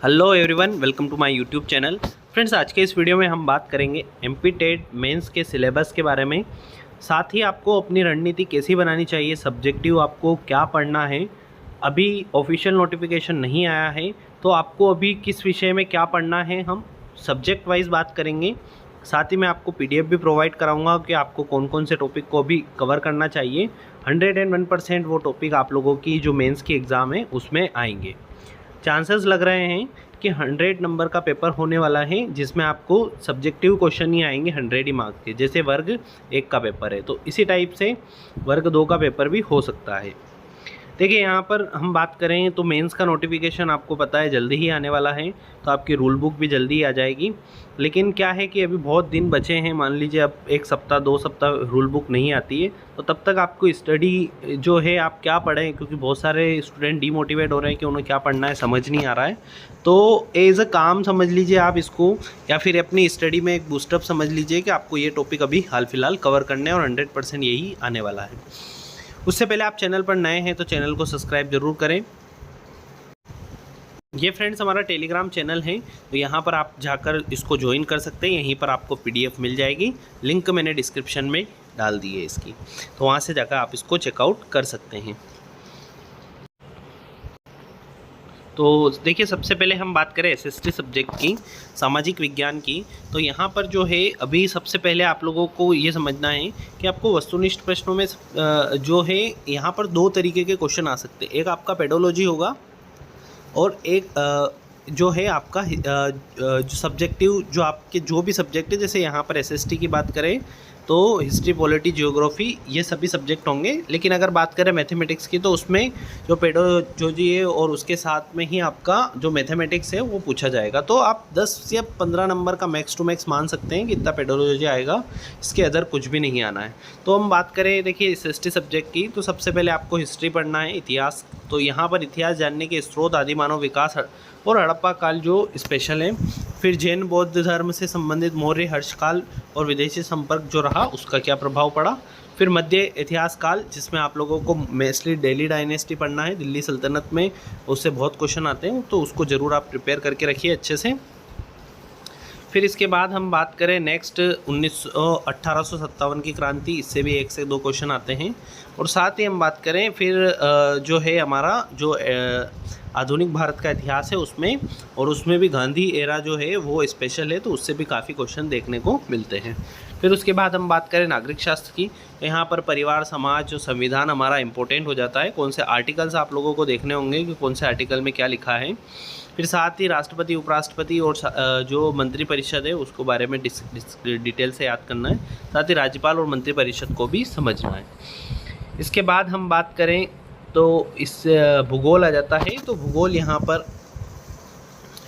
Hello everyone, welcome to my YouTube channel. Friends, आज के इस वीडियो में हम बात करेंगे एमपी टेट मेंस के सिलेबस के बारे में। साथ ही आपको अपनी रणनीति कैसी बनानी चाहिए, सब्जेक्टिव आपको क्या पढ़ना है। अभी ऑफिशियल नोटिफिकेशन नहीं आया है तो आपको अभी किस विषय में क्या पढ़ना है, हम सब्जेक्ट वाइज बात करेंगे। साथ ही मैं आपको पीडीएफ भी प्रोवाइड कराऊंगा कि आपको कौन कौन से टॉपिक को अभी कवर करना चाहिए। 101% वो टॉपिक आप लोगों की जो मेंस की एग्ज़ाम है उसमें आएंगे। चांसेस लग रहे हैं कि 100 नंबर का पेपर होने वाला है, जिसमें आपको सब्जेक्टिव क्वेश्चन ही आएंगे 100 ही मार्क्स के। जैसे वर्ग 1 का पेपर है तो इसी टाइप से वर्ग 2 का पेपर भी हो सकता है। देखिए, यहाँ पर हम बात करें तो मेंस का नोटिफिकेशन आपको पता है जल्दी ही आने वाला है, तो आपकी रूल बुक भी जल्दी ही आ जाएगी। लेकिन क्या है कि अभी बहुत दिन बचे हैं, मान लीजिए अब 1 सप्ताह 2 सप्ताह रूल बुक नहीं आती है, तो तब तक आपको स्टडी जो है आप क्या पढ़ें, क्योंकि बहुत सारे स्टूडेंट डीमोटिवेट हो रहे हैं कि उन्हें क्या पढ़ना है समझ नहीं आ रहा है। तो एज अ काम समझ लीजिए आप इसको, या फिर अपनी स्टडी में एक बूस्टअप समझ लीजिए कि आपको ये टॉपिक अभी हाल फिलहाल कवर करने हैं और 100% यही आने वाला है। उससे पहले आप चैनल पर नए हैं तो चैनल को सब्सक्राइब जरूर करें। ये फ्रेंड्स हमारा टेलीग्राम चैनल है, तो यहाँ पर आप जाकर इसको ज्वाइन कर सकते हैं। यहीं पर आपको पीडीएफ मिल जाएगी, लिंक मैंने डिस्क्रिप्शन में डाल दी है इसकी, तो वहाँ से जाकर आप इसको चेकआउट कर सकते हैं। तो देखिए, सबसे पहले हम बात करें एसएसटी सब्जेक्ट की, सामाजिक विज्ञान की। तो यहाँ पर जो है अभी सबसे पहले आप लोगों को ये समझना है कि आपको वस्तुनिष्ठ प्रश्नों में जो है यहाँ पर 2 तरीके के क्वेश्चन आ सकते हैं। एक आपका पेडोलॉजी होगा और एक जो है आपका जो सब्जेक्टिव, जो आपके जो भी सब्जेक्ट है, जैसे यहाँ पर एसएसटी की बात करें तो हिस्ट्री, पॉलिटी, जियोग्राफी, ये सभी सब्जेक्ट होंगे। लेकिन अगर बात करें मैथमेटिक्स की तो उसमें जो पेडोलॉजी है और उसके साथ में ही आपका जो मैथमेटिक्स है वो पूछा जाएगा। तो आप 10 या 15 नंबर का मैक्स टू मैक्स मान सकते हैं कि इतना पेडोलॉजी आएगा, इसके अदर कुछ भी नहीं आना है। तो हम बात करें देखिए एसएसटी सब्जेक्ट की, तो सबसे पहले आपको हिस्ट्री पढ़ना है, इतिहास। तो यहाँ पर इतिहास जानने के स्रोत, आदि मानव विकास और हड़प्पा काल जो स्पेशल है। फिर जैन बौद्ध धर्म से संबंधित मौर्य हर्षकाल और विदेशी संपर्क जो रहा उसका क्या प्रभाव पड़ा। फिर मध्य इतिहास काल, जिसमें आप लोगों को मेस्ली दिल्ली डायनेस्टी पढ़ना है, दिल्ली सल्तनत में उससे बहुत क्वेश्चन आते हैं, तो उसको ज़रूर आप प्रिपेयर करके रखिए अच्छे से। फिर इसके बाद हम बात करें नेक्स्ट 1857 की क्रांति, इससे भी 1 से 2 क्वेश्चन आते हैं। और साथ ही हम बात करें फिर जो है हमारा जो आधुनिक भारत का इतिहास है उसमें, और उसमें भी गांधी एरा जो है वो स्पेशल है, तो उससे भी काफ़ी क्वेश्चन देखने को मिलते हैं। फिर उसके बाद हम बात करें नागरिक शास्त्र की, तो यहाँ पर परिवार, समाज और संविधान हमारा इंपॉर्टेंट हो जाता है। कौन से आर्टिकल्स आप लोगों को देखने होंगे कि कौन से आर्टिकल में क्या लिखा है। फिर साथ ही राष्ट्रपति, उपराष्ट्रपति और जो मंत्री परिषद है उसको बारे में डिटेल से याद करना है। साथ ही राज्यपाल और मंत्री परिषद को भी समझना है। इसके बाद हम बात करें तो इस भूगोल आ जाता है। तो भूगोल यहाँ पर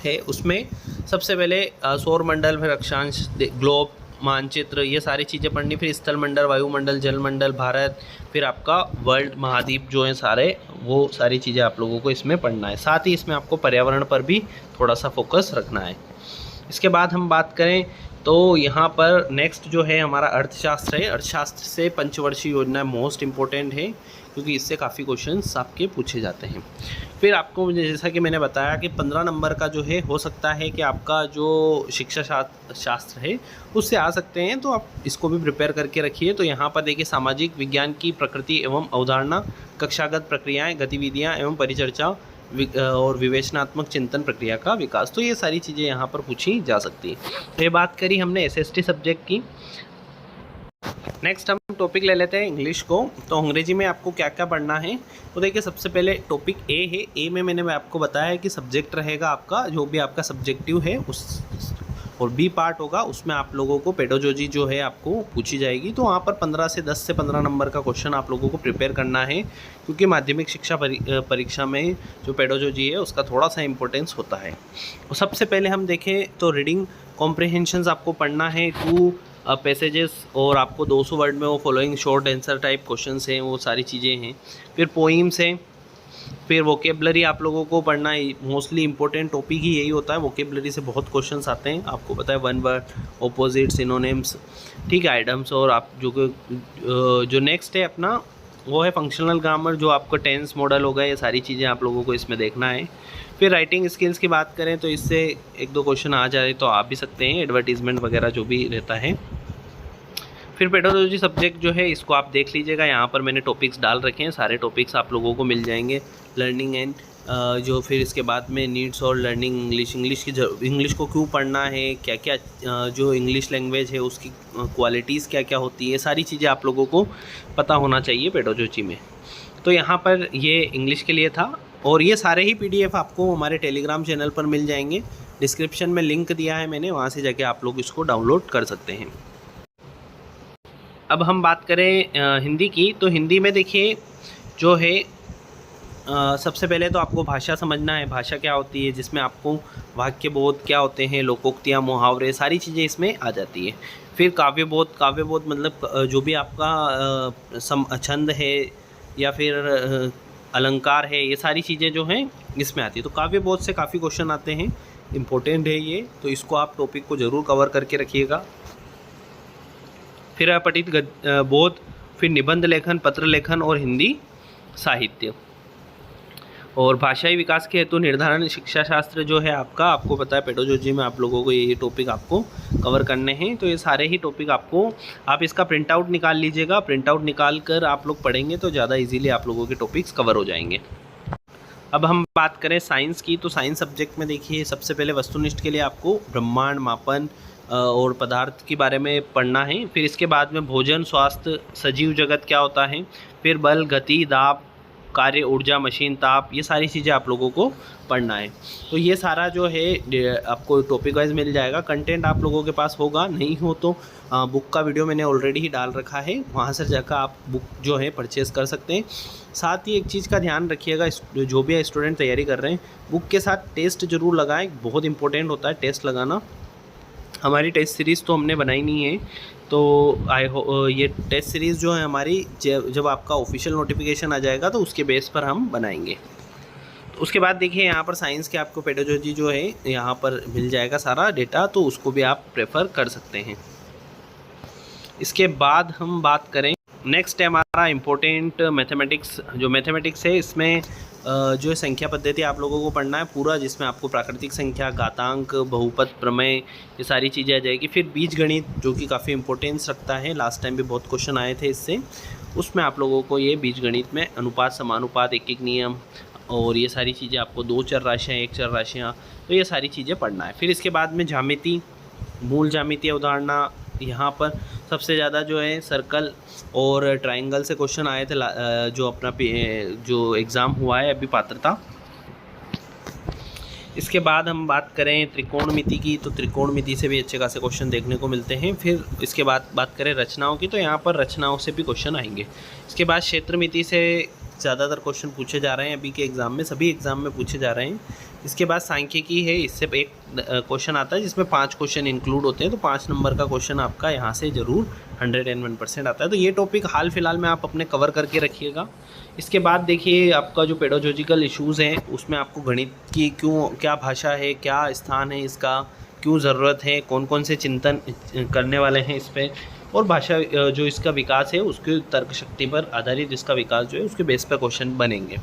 है, उसमें सबसे पहले सौरमंडल, फिर अक्षांश, ग्लोब, मानचित्र, ये सारी चीज़ें पढ़नी। फिर स्थलमंडल, वायुमंडल, जलमंडल, भारत, फिर आपका वर्ल्ड, महाद्वीप जो हैं सारे, वो सारी चीज़ें आप लोगों को इसमें पढ़ना है। साथ ही इसमें आपको पर्यावरण पर भी थोड़ा सा फोकस रखना है। इसके बाद हम बात करें तो यहाँ पर नेक्स्ट जो है हमारा अर्थशास्त्र है। अर्थशास्त्र से पंचवर्षीय योजना मोस्ट इम्पोर्टेंट है, क्योंकि इससे काफ़ी क्वेश्चंस आपके पूछे जाते हैं। फिर आपको जैसा कि मैंने बताया कि 15 नंबर का जो है हो सकता है कि आपका जो शिक्षा शास्त्र है उससे आ सकते हैं, तो आप इसको भी प्रिपेयर करके रखिए। तो यहाँ पर देखिए, सामाजिक विज्ञान की प्रकृति एवं अवधारणा, कक्षागत प्रक्रियाएँ, गतिविधियाँ एवं परिचर्चा और विवेचनात्मक चिंतन प्रक्रिया का विकास, तो ये सारी चीज़ें यहाँ पर पूछी जा सकती है। तो ये बात करी हमने एसएसटी सब्जेक्ट की। नेक्स्ट हम टॉपिक ले लेते हैं इंग्लिश को। तो अंग्रेजी में आपको क्या क्या पढ़ना है, तो देखिए सबसे पहले टॉपिक ए है। ए में मैंने आपको बताया है कि सब्जेक्ट रहेगा आपका जो भी आपका सब्जेक्टिव है उस, और बी पार्ट होगा उसमें आप लोगों को पेडोलॉजी जो है आपको पूछी जाएगी। तो वहाँ पर 10 से 15 नंबर का क्वेश्चन आप लोगों को प्रिपेयर करना है, क्योंकि माध्यमिक शिक्षा परीक्षा में जो पेडोलॉजी है उसका थोड़ा सा इंपॉर्टेंस होता है। तो सबसे पहले हम देखें तो रीडिंग कॉम्प्रिहेंशंस आपको पढ़ना है, 2 पैसेजेस, और आपको 200 वर्ड में वो following short answer type questions हैं, वो सारी चीज़ें हैं। फिर पोइम्स हैं। फिर वोकेबलरी आप लोगों को पढ़ना है, मोस्टली इंपॉर्टेंट टॉपिक ही यही होता है। वोकेबलरी से बहुत क्वेश्चंस आते हैं, आपको पता है, 1 वर्ड, ऑपोजिट, सिनोनिम्स, ठीक है, आइटम्स। और आप जो नेक्स्ट है अपना वो है फंक्शनल ग्रामर, जो आपका टेंस मॉडल होगा, ये सारी चीज़ें आप लोगों को इसमें देखना है। फिर राइटिंग स्किल्स की बात करें तो इससे 1-2 क्वेश्चन आ जाए तो आ भी सकते हैं, एडवर्टीजमेंट वगैरह जो भी रहता है। फिर पेडोलॉजी सब्जेक्ट जो है इसको आप देख लीजिएगा, यहाँ पर मैंने टॉपिक्स डाल रखे हैं, सारे टॉपिक्स आप लोगों को मिल जाएंगे। लर्निंग एंड जो फिर इसके बाद में नीड्स और लर्निंग इंग्लिश को क्यों पढ़ना है, क्या क्या जो इंग्लिश लैंग्वेज है उसकी क्वालिटीज़ क्या क्या होती है, सारी चीज़ें आप लोगों को पता होना चाहिए पेडोलॉजी में। तो यहाँ पर ये इंग्लिश के लिए था, और ये सारे ही PDF आपको हमारे टेलीग्राम चैनल पर मिल जाएंगे। डिस्क्रिप्शन में लिंक दिया है मैंने, वहाँ से जाके आप लोग इसको डाउनलोड कर सकते हैं। अब हम बात करें हिंदी की, तो हिंदी में देखिए जो है सबसे पहले तो आपको भाषा समझना है, भाषा क्या होती है, जिसमें आपको वाक्यबोध क्या होते हैं, लोकोक्तियाँ, मुहावरे, सारी चीज़ें इसमें आ जाती है। फिर काव्यबोध मतलब जो भी आपका छंद है या फिर अलंकार है, ये सारी चीज़ें जो हैं इसमें आती है। तो काव्यबोध से काफ़ी क्वेश्चन आते हैं, इम्पोर्टेंट है ये, तो इसको आप टॉपिक को ज़रूर कवर करके रखिएगा। फिर अपठित बोध, फिर निबंध लेखन, पत्र लेखन और हिंदी साहित्य। और भाषाई विकास के हेतु निर्धारण शिक्षा शास्त्र जो है आपको पता है पेडोलॉजी में आप लोगों को ये टॉपिक आपको कवर करने हैं। तो ये सारे ही टॉपिक आप इसका प्रिंट आउट निकाल लीजिएगा, प्रिंट आउट निकाल कर आप लोग पढ़ेंगे तो ज़्यादा इजीली आप लोगों के टॉपिक्स कवर हो जाएंगे। अब हम बात करें साइंस की, तो साइंस सब्जेक्ट में देखिए सबसे पहले वस्तुनिष्ठ के लिए आपको ब्रह्मांड, मापन और पदार्थ के बारे में पढ़ना है। फिर इसके बाद में भोजन, स्वास्थ्य, सजीव जगत क्या होता है, फिर बल, गति, दाब, कार्य, ऊर्जा, मशीन, ताप, ये सारी चीज़ें आप लोगों को पढ़ना है। तो ये सारा जो है आपको टॉपिक वाइज मिल जाएगा। कंटेंट आप लोगों के पास होगा, नहीं हो तो बुक का वीडियो मैंने ऑलरेडी ही डाल रखा है, वहाँ से जाकर आप बुक जो है परचेज़ कर सकते हैं। साथ ही एक चीज़ का ध्यान रखिएगा, जो भी स्टूडेंट तैयारी कर रहे हैं बुक के साथ टेस्ट ज़रूर लगाएं, बहुत इंपॉर्टेंट होता है टेस्ट लगाना। हमारी टेस्ट सीरीज़ तो हमने बनाई नहीं है, तो ये टेस्ट सीरीज़ जो है हमारी जब आपका ऑफिशियल नोटिफिकेशन आ जाएगा तो उसके बेस पर हम बनाएंगे। तो उसके बाद देखिए यहाँ पर साइंस के आपको पेडोलॉजी जो है यहाँ पर मिल जाएगा सारा डेटा, तो उसको भी आप प्रेफर कर सकते हैं। इसके बाद हम बात करें, नेक्स्ट है हमारा इम्पोर्टेंट मैथमेटिक्स। जो मैथमेटिक्स है इसमें जो संख्या पद्धति आप लोगों को पढ़ना है पूरा, जिसमें आपको प्राकृतिक संख्या, घातांक, बहुपद, प्रमेय, ये सारी चीज़ें आ जाएगी। फिर बीज गणित जो कि काफ़ी इंपॉर्टेंस रखता है, लास्ट टाइम भी बहुत क्वेश्चन आए थे इससे, उसमें आप लोगों को ये बीज गणित में अनुपात, समानुपात, एक नियम और ये सारी चीज़ें आपको 2 चर राशियाँ, 1 चर राशियाँ, तो ये सारी चीज़ें पढ़ना है। फिर इसके बाद में ज्यामिति, मूल ज्यामितीय उदाहरणा, यहाँ पर सबसे ज़्यादा जो है सर्कल और ट्रायंगल से क्वेश्चन आए थे जो अपना जो एग्ज़ाम हुआ है अभी पात्रता। इसके बाद हम बात करें त्रिकोणमिति की, तो त्रिकोणमिति से भी अच्छे खासे क्वेश्चन देखने को मिलते हैं। फिर इसके बाद बात करें रचनाओं की, तो यहाँ पर रचनाओं से भी क्वेश्चन आएंगे। इसके बाद क्षेत्रमिति से ज़्यादातर क्वेश्चन पूछे जा रहे हैं अभी के एग्ज़ाम में, सभी एग्ज़ाम में पूछे जा रहे हैं। इसके बाद सांख्यिकी है, इससे एक क्वेश्चन आता है जिसमें 5 क्वेश्चन इंक्लूड होते हैं, तो 5 नंबर का क्वेश्चन आपका यहाँ से ज़रूर 101% आता है। तो ये टॉपिक हाल फिलहाल में आप अपने कवर करके रखिएगा। इसके बाद देखिए आपका जो पेडोलॉजिकल इश्यूज़ हैं उसमें आपको गणित की क्या भाषा है, क्या स्थान है इसका, क्यों ज़रूरत है, कौन कौन से चिंतन करने वाले हैं इस पर, और भाषा जो इसका विकास है उसके तर्क शक्ति पर आधारित इसका विकास जो है उसके बेस पर क्वेश्चन बनेंगे।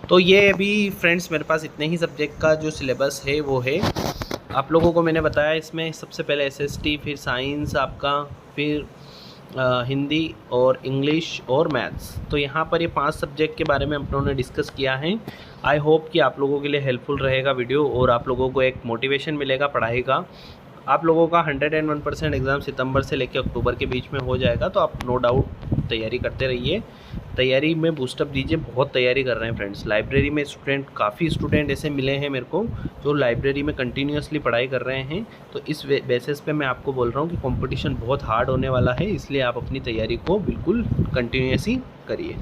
तो ये अभी फ्रेंड्स मेरे पास इतने ही सब्जेक्ट का जो सिलेबस है वो है। आप लोगों को मैंने बताया इसमें सबसे पहले SST, फिर साइंस आपका, फिर हिंदी और इंग्लिश और मैथ्स। तो यहाँ पर ये 5 सब्जेक्ट के बारे में हम लोगों ने डिस्कस किया है। आई होप कि आप लोगों के लिए हेल्पफुल रहेगा वीडियो और आप लोगों को एक मोटिवेशन मिलेगा पढ़ाई का। आप लोगों का 101% एग्ज़ाम सितंबर से लेकर अक्टूबर के बीच में हो जाएगा, तो आप नो डाउट तैयारी करते रहिए, तैयारी में बूस्टअप दीजिए। बहुत तैयारी कर रहे हैं फ्रेंड्स, लाइब्रेरी में काफ़ी स्टूडेंट ऐसे मिले हैं मेरे को जो लाइब्रेरी में कंटिन्यूसली पढ़ाई कर रहे हैं। तो इस बेसिस पे मैं आपको बोल रहा हूँ कि कंपटीशन बहुत हार्ड होने वाला है, इसलिए आप अपनी तैयारी को बिल्कुल कंटिन्यूस ही करिए।